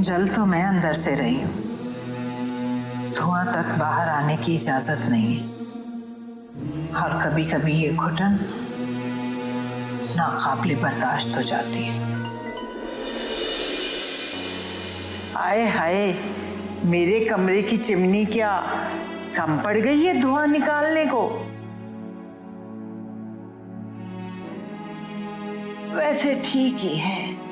जल तो मैं अंदर से रही हूँ, धुआं तक बाहर आने की इजाजत नहीं है। और कभी कभी ये घुटन नाकाबिले बर्दाश्त हो जाती है। आए हाय, मेरे कमरे की चिमनी क्या कम पड़ गई है धुआं निकालने को? वैसे ठीक ही है।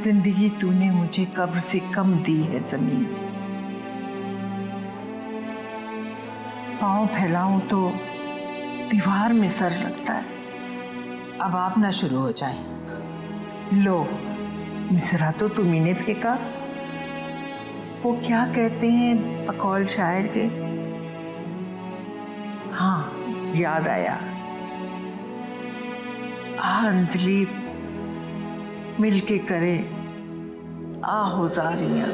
जिंदगी तूने मुझे कब्र से कम दी है जमीन। पाँव फैलाऊं तो दीवार में सर लगता है। अब आप ना शुरू हो जाएं। लो, मिसरा तो तुम्ही ने फेंका। वो क्या कहते हैं बकौल शायर के? हाँ, याद आया। अंजलि मिलके करे आहोजारियां।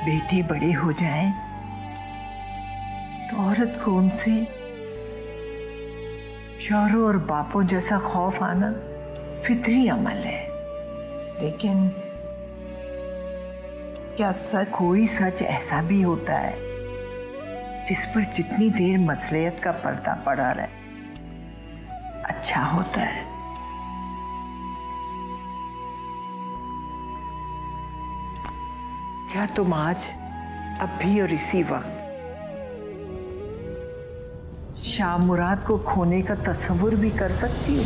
बेटे बड़े हो जाएं तो औरत को उनसे शौहरों और बापों जैसा खौफ आना फितरी अमल है। लेकिन क्या सच? कोई सच ऐसा भी होता है जिस पर जितनी देर मसलियत का पर्दा पड़ा रहे अच्छा होता है। क्या तुम आज अब भी और इसी वक्त शाह मुराद को खोने का तस्वुर भी कर सकती हो?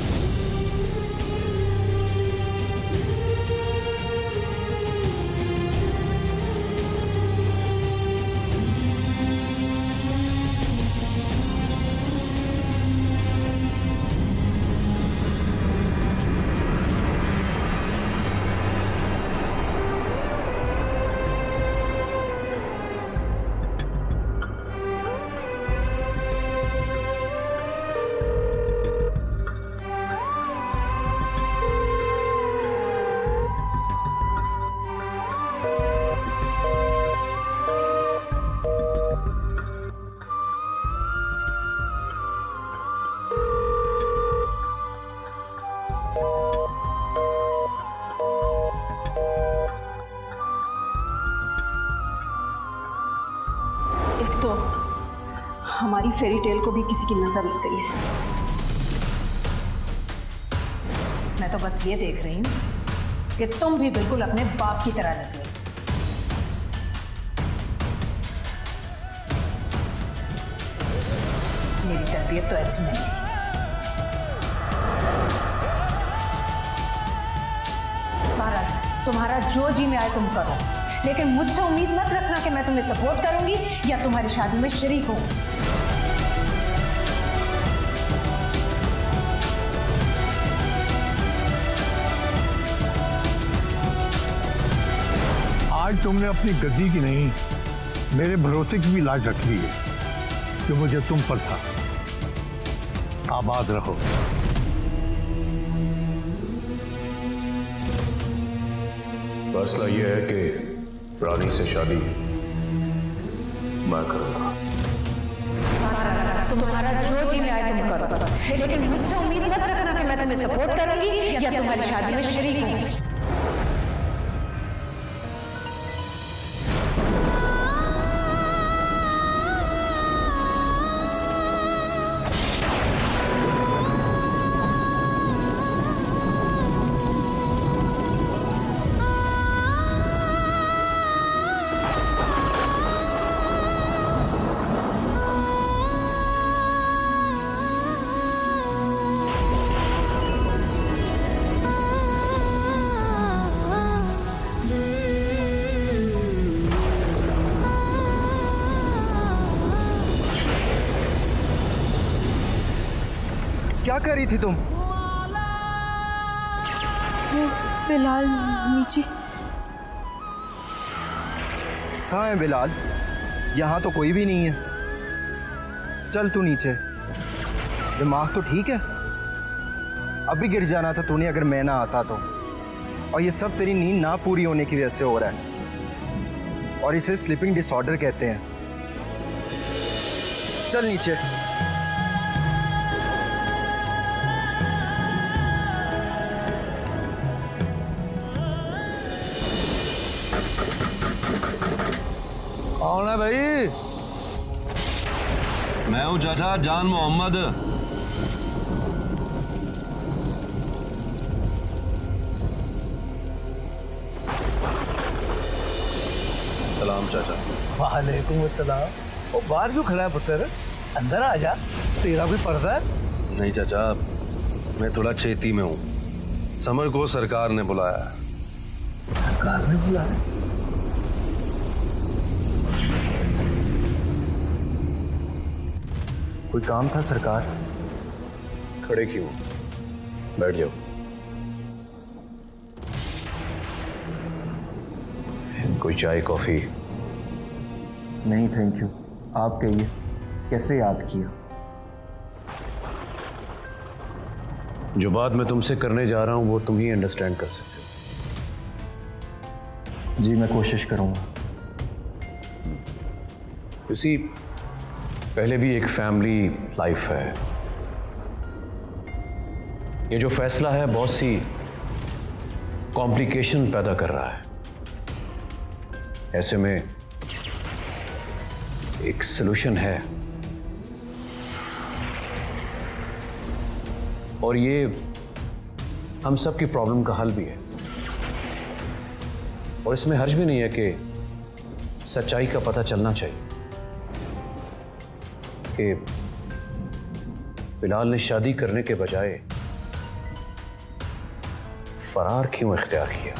तो हमारी फेरी टेल को भी किसी की नजर लग गई है। मैं तो बस ये देख रही हूं कि तुम भी बिल्कुल अपने बाप की तरह निकले। मेरी तरबियत तो ऐसी नहीं थी। बहरहाल तुम्हारा जो जी में आए तुम करो, लेकिन मुझसे उम्मीद मत रखना कि मैं तुम्हें सपोर्ट करूंगी या तुम्हारी शादी में शरीक हूं। आज तुमने अपनी गद्दी की नहीं, मेरे भरोसे की भी लाज रख ली है जो मुझे तुम पर था। आबाद रहो। फैसला यह है कि रानी से शादी मैं करूंगा। तुम्हारा जो जी में आए तुम करो, लेकिन मुझसे उम्मीद मत रखना कि मैं तुम्हें सपोर्ट करूंगी या तुम्हारी शादी में शरीक हूं। क्या कर रही थी तुम? बिलाल नीचे। कहाँ है बिलाल? यहाँ तो कोई भी नहीं है। चल तू नीचे। दिमाग तो ठीक है? अभी गिर जाना था तूने अगर मैं ना आता तो। और ये सब तेरी नींद ना पूरी होने की वजह से हो रहा है, और इसे स्लीपिंग डिसऑर्डर कहते हैं। चल नीचे। कौन है भाई? मैं हूं चाचा, जान मोहम्मद। सलाम चाचा। वालेकुम अस्सलाम। वो बाहर क्यों खड़ा है पुत्र? अंदर आ जा, तेरा भी पर्दा है। नहीं चाचा, मैं थोड़ा चेती में हूँ। समर को सरकार ने बुलाया। सरकार ने बुलाया? कोई काम था सरकार? खड़े क्यों? बैठ जाओ। कोई चाय कॉफी? नहीं थैंक यू। आप कहिए, कैसे याद किया? जो बात मैं तुमसे करने जा रहा हूं वो तुम ही अंडरस्टैंड कर सकते हो। जी मैं कोशिश करूंगा। किसी पहले भी एक फैमिली लाइफ है। ये जो फैसला है बहुत सी कॉम्प्लिकेशन पैदा कर रहा है। ऐसे में एक सलूशन है, और ये हम सब की प्रॉब्लम का हल भी है। और इसमें हर्ज भी नहीं है कि सच्चाई का पता चलना चाहिए कि बिलाल ने शादी करने के बजाय फरार क्यों इख्तियार किया।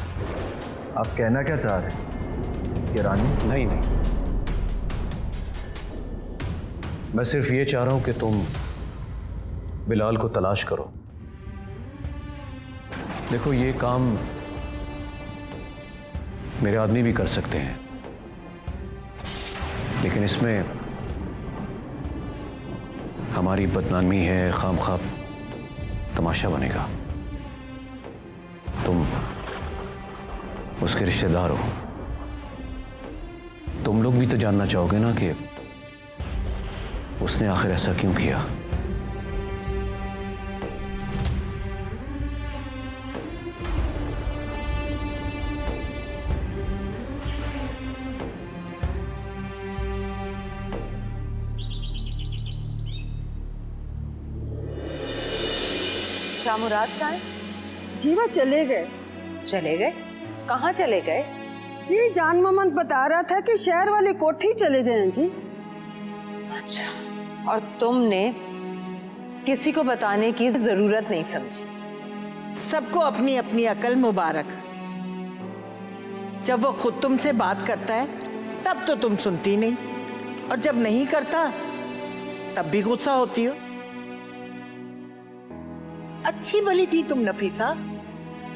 आप कहना क्या चाह रहे हैं कि रानी? नहीं, मैं सिर्फ ये चाह रहा हूं कि तुम बिलाल को तलाश करो। देखो, ये काम मेरे आदमी भी कर सकते हैं, लेकिन इसमें हमारी बदनामी है, खामखा तमाशा बनेगा। तुम उसके रिश्तेदार हो, तुम लोग भी तो जानना चाहोगे ना कि उसने आखिर ऐसा क्यों किया। शामुराद कहाँ है? जी वो चले गए। चले गए? कहाँ चले गए? जी जान मोहम्मद बता रहा था कि शहर वाली कोठी चले गए हैं जी। अच्छा, और तुमने किसी को बताने की जरूरत नहीं समझी? सबको अपनी अपनी अकल मुबारक। जब वो खुद तुमसे बात करता है तब तो तुम सुनती नहीं, और जब नहीं करता तब भी गुस्सा होती हो। अच्छी भली थी तुम नफीसा,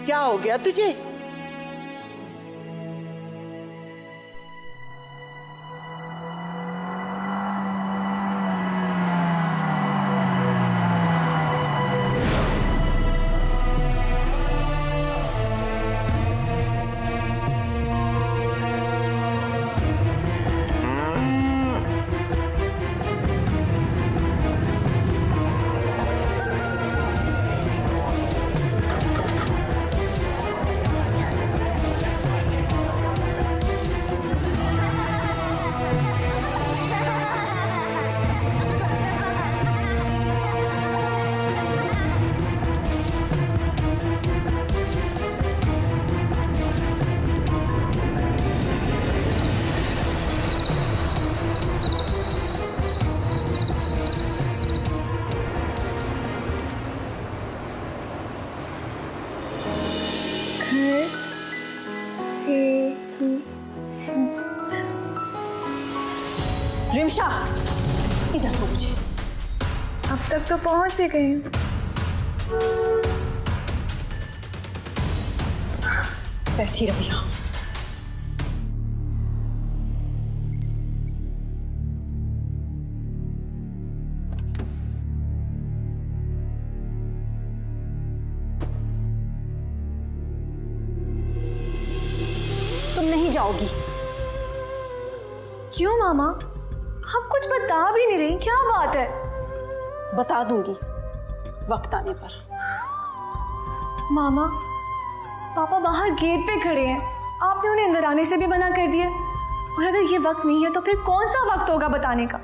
क्या हो गया तुझे? रिमशा, इधर तो मुझे। अब तक तो पहुंच भी गई हूँ। बैठी रही यहाँ। जाओगी। क्यों मामा? आप कुछ बता भी नहीं रही, क्या बात है? बता दूंगी वक्त आने पर। मामा, पापा बाहर गेट पे खड़े हैं, आपने उन्हें अंदर आने से भी मना कर दिया, और अगर ये वक्त नहीं है तो फिर कौन सा वक्त होगा बताने का?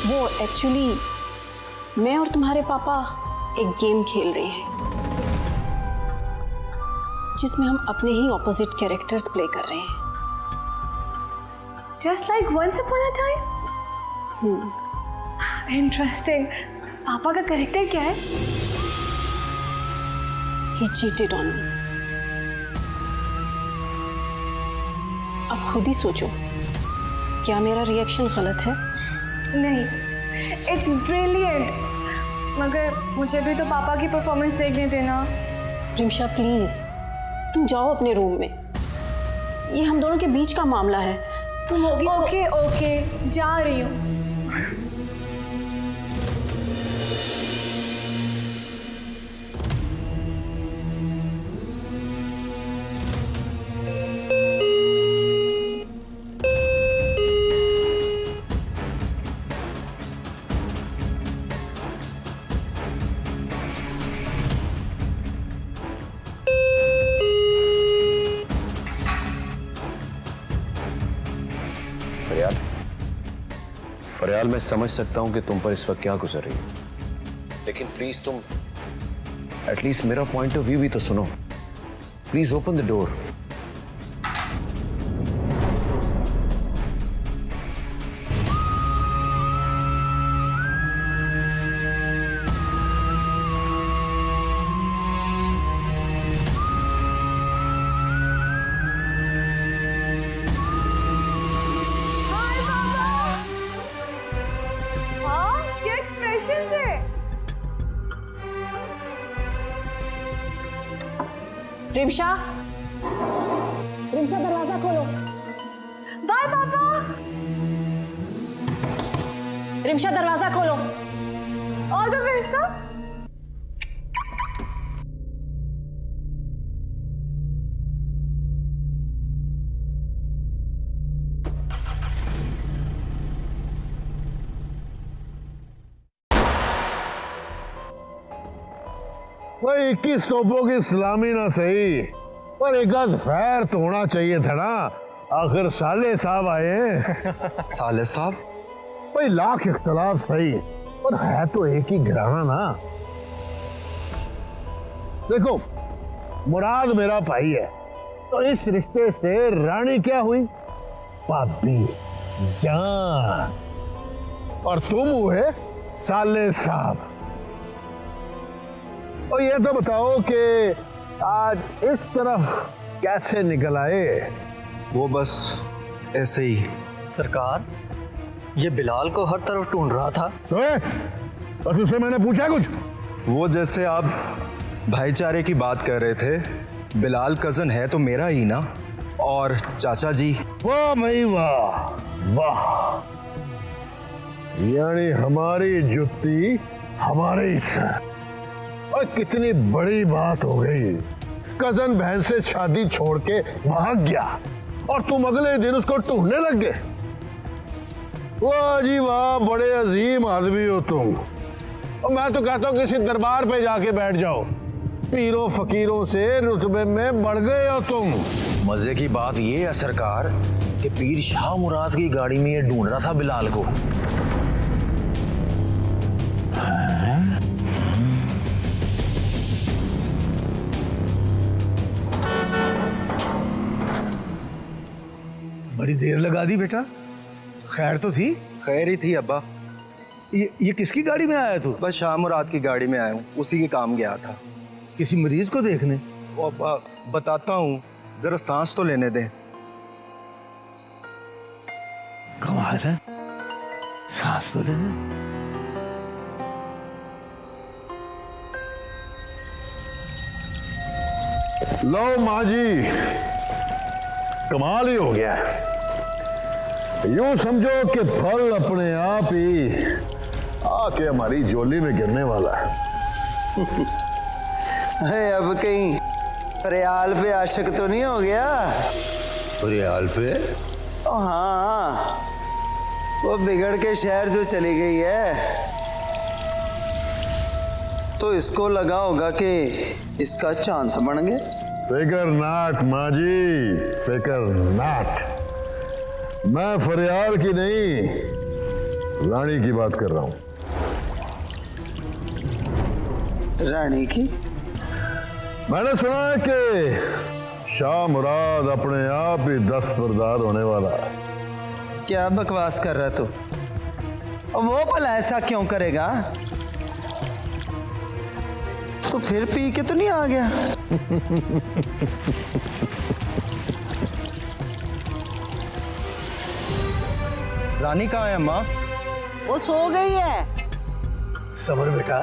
वो एक्चुअली मैं और तुम्हारे पापा एक गेम खेल रहे हैं जिसमें हम अपने ही ऑपोजिट कैरेक्टर्स प्ले कर रहे हैं। Just like once upon a time. Interesting. पापा का कैरेक्टर क्या है? He cheated on me। अब खुद ही सोचो, क्या मेरा रिएक्शन गलत है? नहीं, इट्स ब्रिलियंट। मगर मुझे भी तो पापा की परफॉर्मेंस देखने देना। रिमशा प्लीज, तुम जाओ अपने रूम में, ये हम दोनों के बीच का मामला है। तुम होगी तो... ओके ओके, जा रही हूँ। फरियाल, मैं समझ सकता हूं कि तुम पर इस वक्त क्या गुजर रही है, लेकिन प्लीज तुम एटलीस्ट मेरा पॉइंट ऑफ व्यू भी तो सुनो। Please open the door. Rimsha, Rimsha दरवाजा खोलो। बाय पापा। रिमशा दरवाजा खोलो। All the best. भाई 21 तोपों की सलामी ना सही, पर एक आध फैर तो होना चाहिए था ना। आखिर साले साहब आए हैं। साले साहब? भाई लाख इख्तलाफ सही, पर है तो एक ही घराना ना। देखो, मुराद मेरा भाई है, तो इस रिश्ते से रानी क्या हुई? भाभी जान। और तुम हुए साले साहब। और ये तो बताओ कि आज इस तरफ कैसे निकल आए? वो बस ऐसे ही। सरकार, ये बिलाल को हर तरफ ढूंढ रहा था। और तुझसे मैंने पूछा कुछ? वो जैसे आप भाईचारे की बात कर रहे थे, बिलाल कजन है तो मेरा ही ना। और चाचा जी, वाह भाई वाह वाह, यानी हमारी जुत्ती हमारे ही सर। और कितनी बड़ी बात हो गई। कजन बहन से शादी छोड़ के भाग गया और तुम अगले दिन उसको ढूंढने लग गए। वाह जी वाह, बड़े अजीम आदमी हो तुम। और मैं तो कहता हूँ किसी दरबार पे जाके बैठ जाओ, पीरों फकीरों से रुतबे में बढ़ गए हो तुम। मजे की बात ये है सरकार कि पीर शाह मुराद की गाड़ी में ये ढूंढ रहा था बिलाल को। बड़ी देर लगा दी बेटा, खैर तो थी? खैर ही थी अब्बा। ये किसकी गाड़ी में आया तू? बस शाह मुराद की गाड़ी में आया हूँ, उसी के काम गया था। किसी मरीज को देखने? वो अब्बा बताता हूँ, जरा सांस तो लेने दें। कमाल है, सांस तो लेने। लो माँ जी, कमाल ही हो गया। यूं समझो कि फल अपने आप ही आके हमारी झोली में गिरने वाला है। अब कहीं रियाल पे आशिक तो नहीं हो गया? रियाल पे? ओ हाँ, वो बिगड़ के शहर जो चली गई है, तो इसको लगा होगा कि इसका चांस बन गया। फिकर नाट माँ जी, फिकर नाट। मैं फरियाल की नहीं, रानी की बात कर रहा हूं। रानी की? मैंने सुना है कि शाह मुराद अपने आप ही दस्तबरदार होने वाला है। क्या बकवास कर रहा तू? और वो भला ऐसा क्यों करेगा? तो फिर पी के तो नहीं आ गया? रानी कहाँ है अम्मा? वो सो गई है। समर बेटा,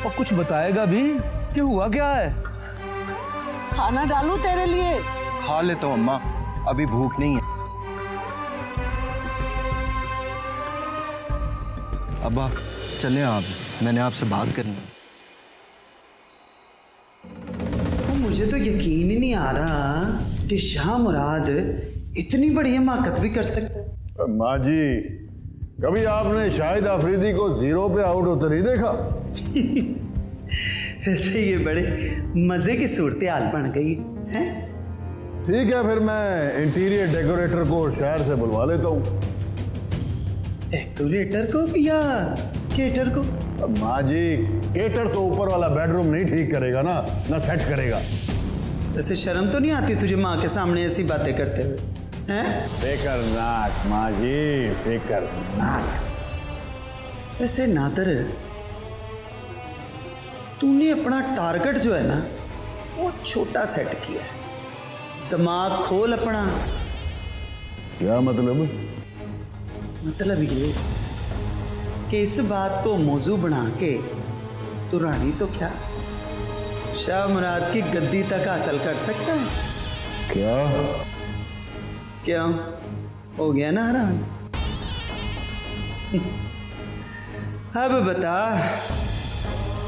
और कुछ बताएगा भी कि हुआ क्या है? खाना डालूं तेरे लिए? खा ले तो अम्मा, अभी भूख नहीं है। अब्बा चले आप, मैंने आपसे बात करनी है। मुझे तो यकीन ही नहीं आ रहा कि शाह मुराद इतनी बड़ी हमाकत भी कर सकता। माँ जी, कभी आपने शाहिद आफरीदी को जीरो पे आउट होते नहीं देखा? ऐसे ये बड़े मजे की सूरत हाल बन गई है। ठीक है, फिर मैं इंटीरियर डेकोरेटर को शहर से बुलवा लेता हूँ। डेकोरेटर को या केटर को? माँ जी, केटर तो ऊपर वाला बेडरूम नहीं ठीक करेगा ना सेट करेगा। ऐसे शर्म तो नहीं आती तुझे माँ के सामने ऐसी बातें करते हुए? हैं? फिकर नाक माँ जी, फिकर नाक। ऐसे नादर, तूने अपना टारगेट जो है ना वो छोटा सेट किया है। दिमाग खोल अपना। क्या मतलब? मतलब ये कि इस बात को मौजू बना के तो रानी तो क्या शाह मुराद की गद्दी तक हासिल कर सकता है। क्या? क्या हो गया ना हराम? अब बता,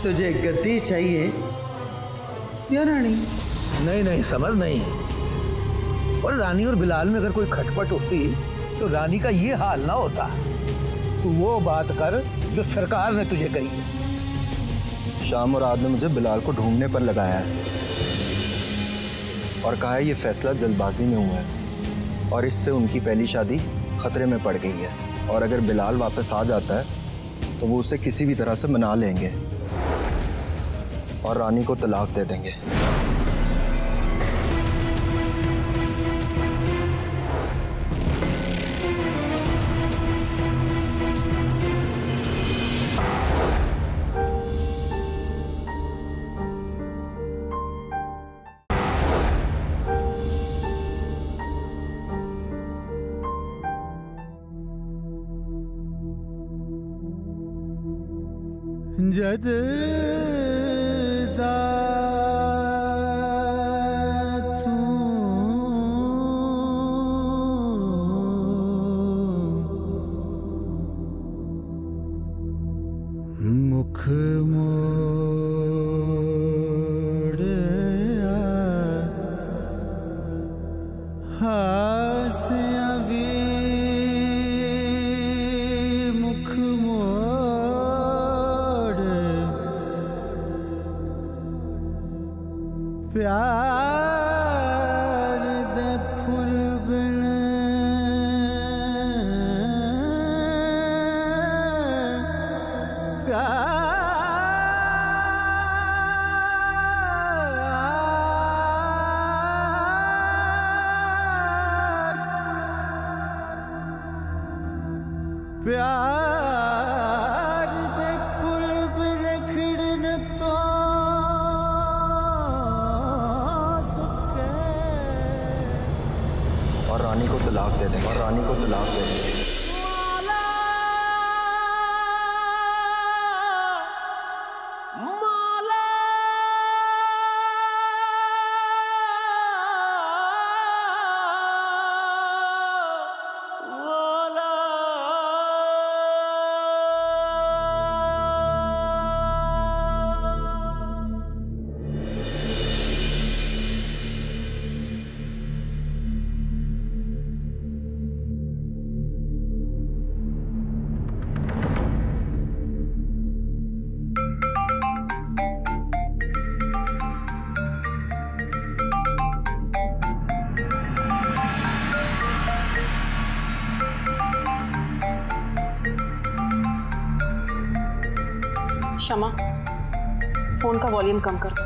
तुझे गद्दी चाहिए या रानी? नहीं नहीं समर, नहीं। और रानी और बिलाल में अगर कोई खटपट होती तो रानी का ये हाल ना होता। तू वो बात कर जो सरकार ने तुझे कही है। शाह मुराद ने मुझे बिलाल को ढूंढने पर लगाया है और कहा है ये फैसला जल्दबाजी में हुआ है और इससे उनकी पहली शादी खतरे में पड़ गई है। और अगर बिलाल वापस आ जाता है तो वो उसे किसी भी तरह से मना लेंगे और रानी को तलाक दे देंगे। जद मुख मोड़ हासिया भी मुख मोड़ प्यार दे फुल बिन प्यार दे फुल बिन खिड़न तो सुखे। और रानी को तलाक दे देंगे। और रानी को तलाक दे देंगे। शमा, फोन का वॉल्यूम कम कर दो।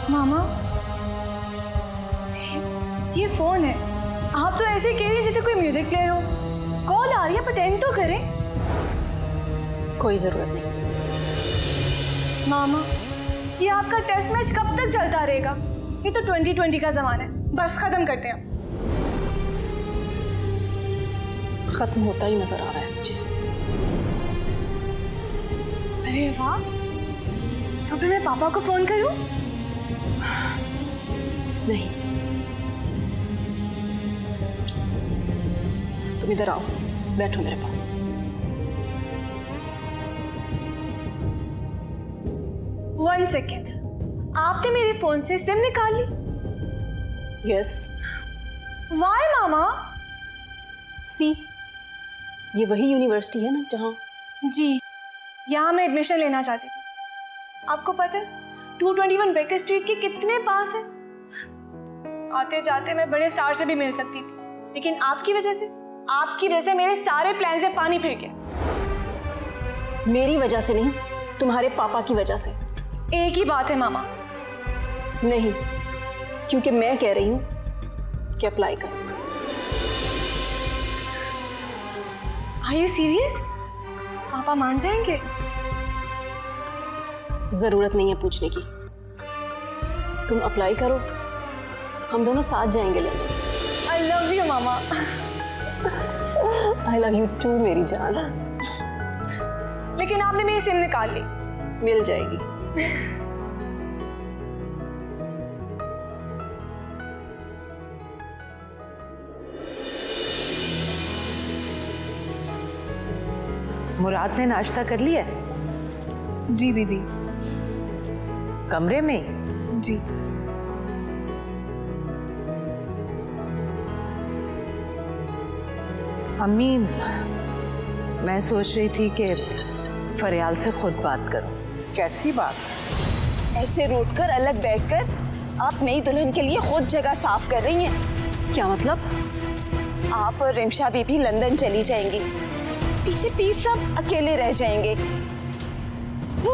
मामा, ये फोन है। आप तो ऐसे कह रही हैं जैसे कोई म्यूजिक प्लेयर हो। कॉल आ रही है, अटेंड तो करें। कोई जरूरत नहीं। मामा, ये आपका टेस्ट मैच कब तक चलता रहेगा? ये तो 2020 का जमाना है, बस खत्म करते हैं। खत्म होता ही नजर आ रहा है मुझे। अरे वाह, तो फिर मैं पापा को फोन करूं? नहीं, तुम इधर आओ, बैठो मेरे पास। वन सेकेंड, आपने मेरे फोन से सिम निकाल ली? यस। वाई मामा? सी, ये वही यूनिवर्सिटी है ना जहाँ? जी, यहाँ मैं एडमिशन लेना चाहती थी। आपको पता है 221 बेकर स्ट्रीट के कितने पास है? आते जाते मैं बड़े स्टार से भी मिल सकती थी, लेकिन आपकी वजह से मेरे सारे प्लान्स में पानी फिर गया। मेरी वजह से नहीं, तुम्हारे पापा की वजह से। एक ही बात है मामा। नहीं, क्योंकि मैं कह रही हूं कि अप्लाई करो। Are you serious? पापा मान जाएंगे? जरूरत नहीं है पूछने की, तुम अप्लाई करो, हम दोनों साथ जाएंगे London. I love you mama. I love you too मेरी जान। लेकिन आपने मेरी सिम निकाल ली। मिल जाएगी। मुराद ने नाश्ता कर लिया? जी बीबी। कमरे में? जी। अम्मी, मैं सोच रही थी कि फरियाल से खुद बात करूं। कैसी बात? ऐसे रोड कर अलग बैठकर आप नई दुल्हन के लिए खुद जगह साफ कर रही हैं। क्या मतलब? आप और रिमशा बीबी लंदन चली जाएंगी, पीछे पीर साहब अकेले रह जाएंगे। वो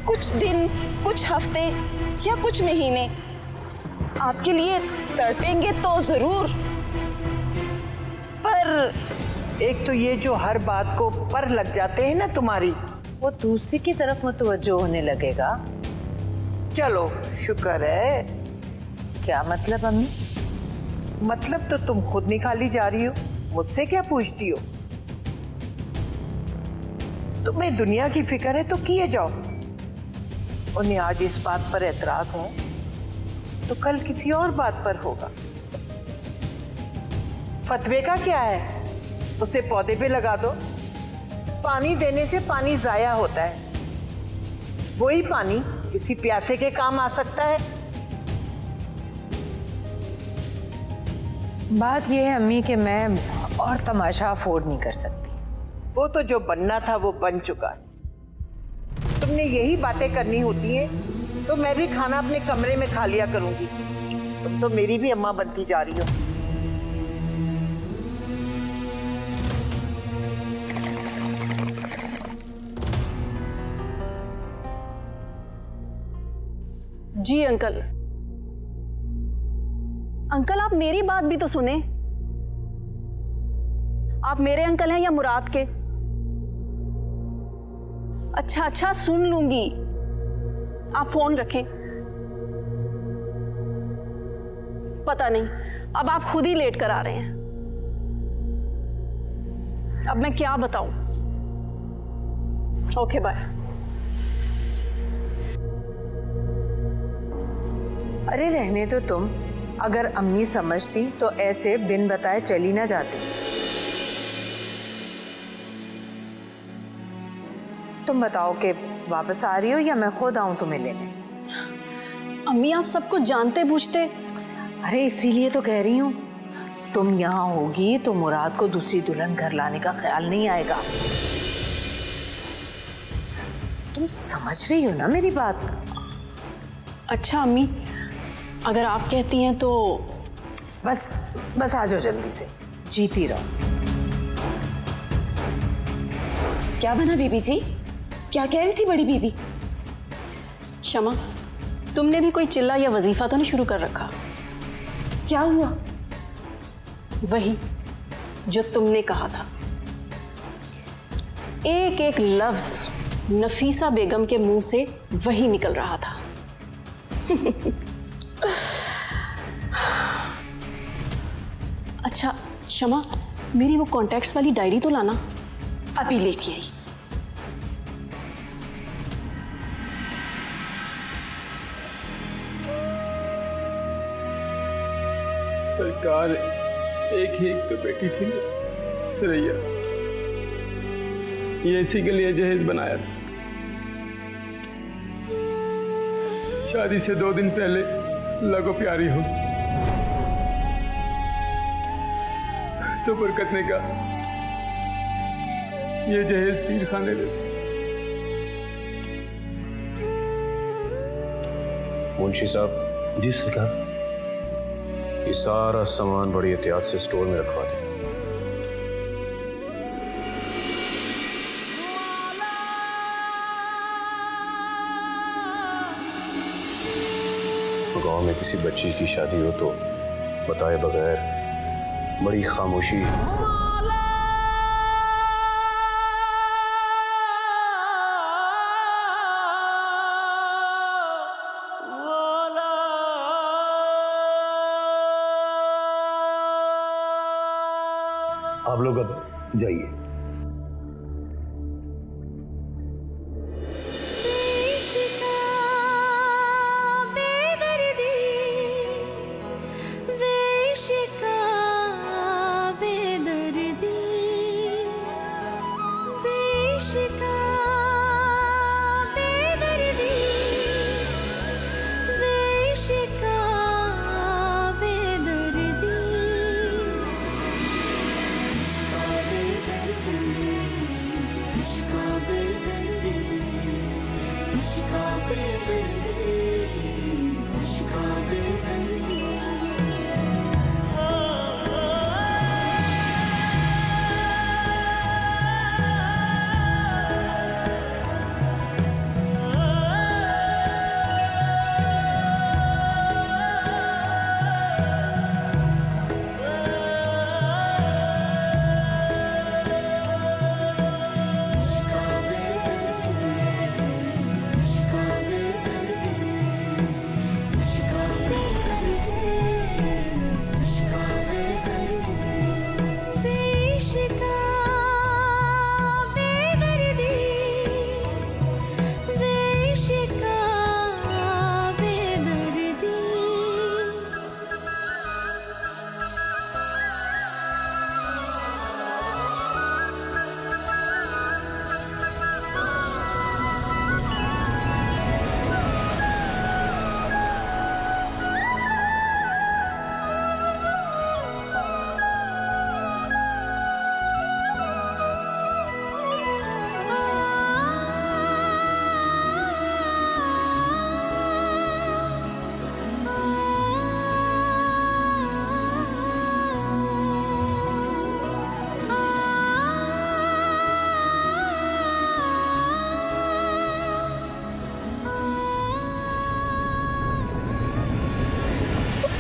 कुछ दिन, कुछ हफ्ते या कुछ महीने आपके लिए तड़पेंगे तो जरूर, पर एक तो ये जो हर बात को पर लग जाते हैं ना तुम्हारी, वो दूसरी की तरफ मुतवज्जो होने लगेगा। चलो शुक्र है। क्या मतलब अम्मी? मतलब तो तुम खुद निकाली जा रही हो, मुझसे क्या पूछती हो? तुम्हें दुनिया की फिक्र है तो किए जाओ। उन्हें आज इस बात पर एतराज है तो कल किसी और बात पर होगा। फतवे का क्या है, उसे पौधे पे लगा दो। पानी देने से पानी जाया होता है, वही पानी किसी प्यासे के काम आ सकता है। बात यह है अम्मी कि मैं और तमाशा अफोर्ड नहीं कर सकती। वो तो जो बनना था वो बन चुका है। तुमने यही बातें करनी होती हैं तो मैं भी खाना अपने कमरे में खा लिया करूंगी। तुम तो मेरी भी अम्मा बनती जा रही हो। जी अंकल। अंकल आप मेरी बात भी तो सुने। आप मेरे अंकल हैं या मुराद के? अच्छा सुन लूंगी, आप फोन रखें। पता नहीं, अब आप खुद ही लेट कर आ रहे हैं। अब मैं क्या बताऊं? Okay bye. अरे रहने तो तुम, अगर अम्मी समझती तो ऐसे बिन बताए चली ना जाती। तुम बताओ कि वापस आ रही हो या मैं खुद आऊं तुम्हें लेने? अम्मी आप सब कुछ जानते बूझते। अरे इसीलिए तो कह रही हूं, तुम यहाँ होगी तो मुराद को दूसरी दुल्हन घर लाने का ख्याल नहीं आएगा। तुम समझ रही हो ना मेरी बात? अच्छा अम्मी, अगर आप कहती हैं तो बस बस आ जाओ जल्दी से, जीती रहो। क्या बना बीबी जी? क्या कह रही थी बड़ी बीबी? शमा, तुमने भी कोई चिल्ला या वजीफा तो नहीं शुरू कर रखा? क्या हुआ? वही जो तुमने कहा था। एक एक लफ्ज नफीसा बेगम के मुंह से वही निकल रहा था। अच्छा शमा, मेरी वो कॉन्टैक्ट्स वाली डायरी तो लाना। अभी लेके आई। सरकार, एक ही तो बेटी थी सरैया, ये इसी के लिए जहेज बनाया था। शादी से 2 दिन पहले लगो प्यारी हो तो बरकत ने कहा ये जहेज पीर खाने दे। मुंशी साहब। जी सरकार। ये सारा सामान बड़ी एहतियात से स्टोर में रखवा दें। गांव में किसी बच्ची की शादी हो तो बताए बगैर बड़ी खामोशी आप लोग अब जाइए।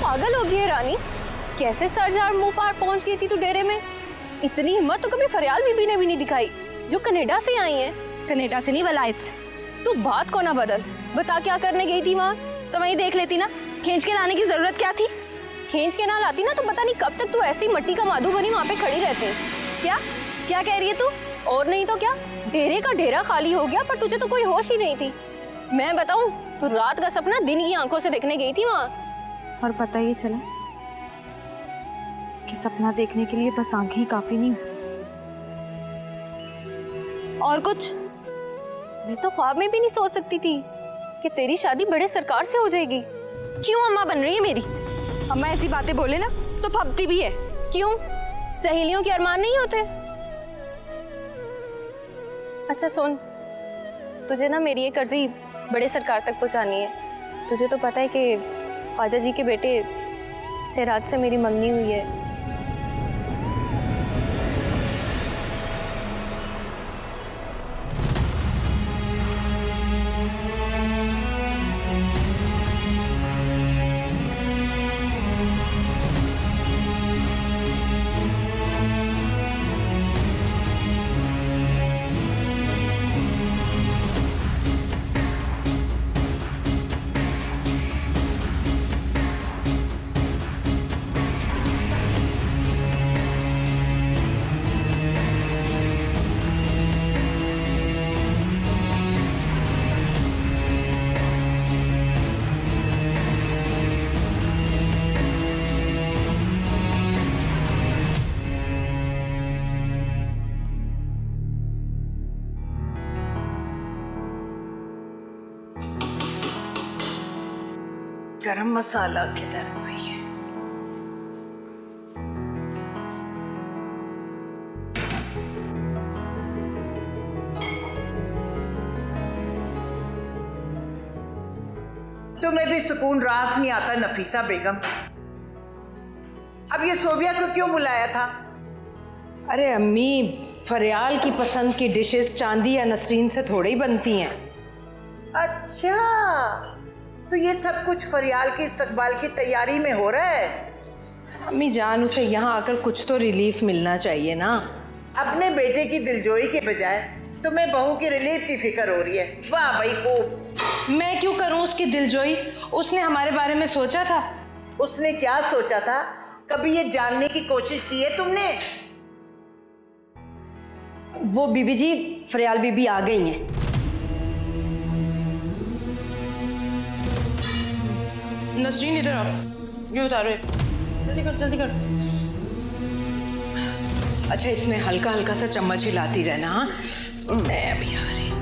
पागल हो गई है रानी, कैसे सरजार मुंह पार पहुंच गई थी तू डेरे में? इतनी हिम्मत तो कभी फरियाल बीबी ने भी नहीं दिखाई, जो कनाडा से आई है। कनाडा से नहीं, वलायत से। तू बात को ना बदल, बता क्या करने गई थी वहाँ? तो वहीं देख लेती ना, खींच के लाने की जरूरत क्या थी? खींच के ना लाती ना तो पता नहीं कब तक तू ऐसी मट्टी का माधु बनी वहाँ पे खड़ी रहती। क्या क्या कह रही है तू? और नहीं तो क्या, डेरे का डेरा खाली हो गया पर तुझे तो कोई होश ही नहीं थी। मैं बताऊं, तू रात का सपना दिन की आंखों से देखने गई थी वहाँ। और पता ये चला कि सपना देखने के लिए बस आंखें ही काफी नहीं होती। और कुछ? मैं तो ख्वाब में भी नहीं सोच सकती थी कि तेरी शादी बड़े सरकार से हो जाएगी। क्यों अम्मा बन रही है मेरी? अम्मा ऐसी बातें बोले ना तो फबती भी है। क्यों, सहेलियों के अरमान नहीं होते? अच्छा सुन, तुझे ना मेरी एक अर्जी बड़े सरकार तक पहुंचानी है। तुझे तो पता है कि ख्वाजा जी के बेटे सिराज से मेरी मंगनी हुई है। गरम मसाला किधर है भाई? तुम्हें भी सुकून रास नहीं आता नफीसा बेगम। अब ये सोबिया को क्यों बुलाया था? अरे अम्मी, फरियाल की पसंद की डिशेस चांदी या नसरीन से थोड़ी ही बनती हैं। अच्छा, तो ये सब कुछ फरियाल के इस्तकबाल की तैयारी में हो रहा है। अम्मी जान, उसे यहाँ आकर कुछ तो रिलीफ मिलना चाहिए ना। अपने बेटे की दिलजोई के बजाय तुम्हें बहू की रिलीफ की फिक्र हो रही है। वाह भाई, खूब। मैं क्यों करूँ उसकी दिलजोई? उसने हमारे बारे में सोचा था। उसने क्या सोचा था? कभी ये जानने की कोशिश की है तुमने? वो बीबी जी, फरियाल बीबी आ गई हैं। नसरीन इधर आओ, ये उतारो, जल्दी कर जल्दी कर। अच्छा, इसमें हल्का हल्का सा चम्मच हिलाती रहना। हाँ, मैं अभी आ रही हूँ।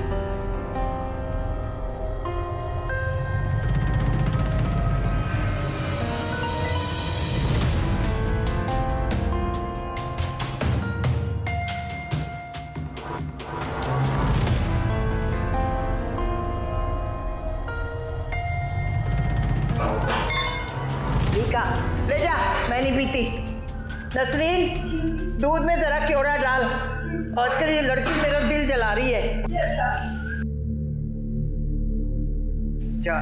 ले जा, मैं नहीं पीती। नसरीन, दूध में जरा क्योड़ा डाल। आजकल ये लड़की मेरा दिल जला रही है। जा।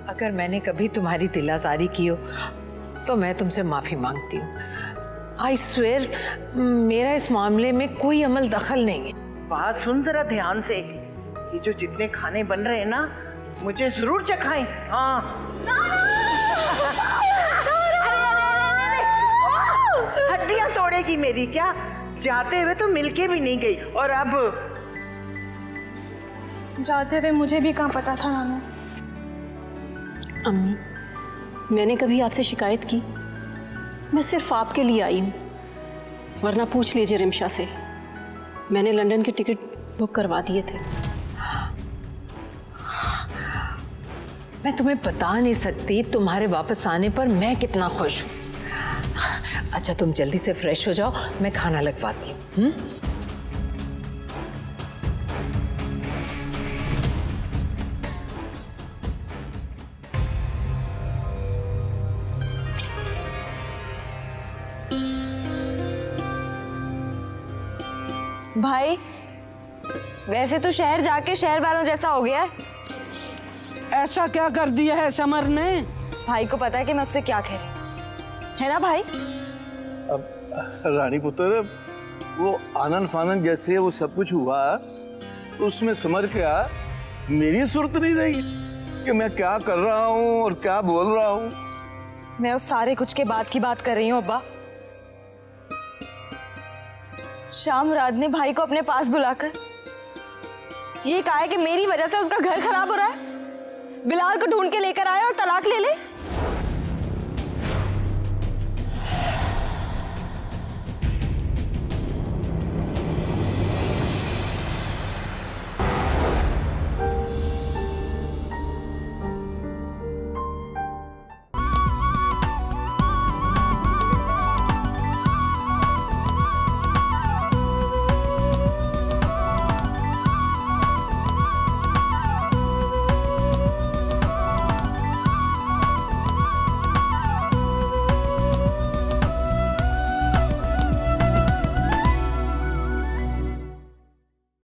अगर मैंने कभी तुम्हारी दिलासारी की हो तो मैं तुमसे माफी मांगती हूँ। आई स्वेयर, मेरा इस मामले में कोई अमल दखल नहीं है। बात सुन जरा ध्यान से। ये जो जितने खाने बन रहे हैं ना, मुझे जरूर चखाएं। हाँ। हड्डियां तोड़ेगी मेरी क्या? जाते हुए तो मिलके भी नहीं गई, और अब जाते हुए मुझे भी कहाँ पता था नानू। अम्मी, मैंने कभी आपसे शिकायत की? मैं सिर्फ आपके लिए आई हूँ, वरना पूछ लीजिए रिमशा से। मैंने लंदन के टिकट बुक करवा दिए थे। मैं तुम्हें बता नहीं सकती तुम्हारे वापस आने पर मैं कितना खुश हूँ। अच्छा, तुम जल्दी से फ्रेश हो जाओ, मैं खाना लगवाती हूँ। भाई, वैसे तो शहर जाके शहर वालों जैसा हो गया है। ऐसा क्या कर दिया है समर ने? भाई को पता है कि मैं उससे क्या कह रही, है ना भाई? अब रानी पुत्र, वो आनंद फानंद जैसे वो सब कुछ हुआ, तो उसमें समर क्या मेरी सुर्त नहीं रही कि मैं क्या कर रहा हूँ और क्या बोल रहा हूँ। मैं उस सारे कुछ के बाद की बात कर रही हूँ अब्बा। शाह मुराद ने भाई को अपने पास बुलाकर ये कहा है कि मेरी वजह से उसका घर खराब हो रहा है, बिलाल को ढूंढ के लेकर आए और तलाक ले ले।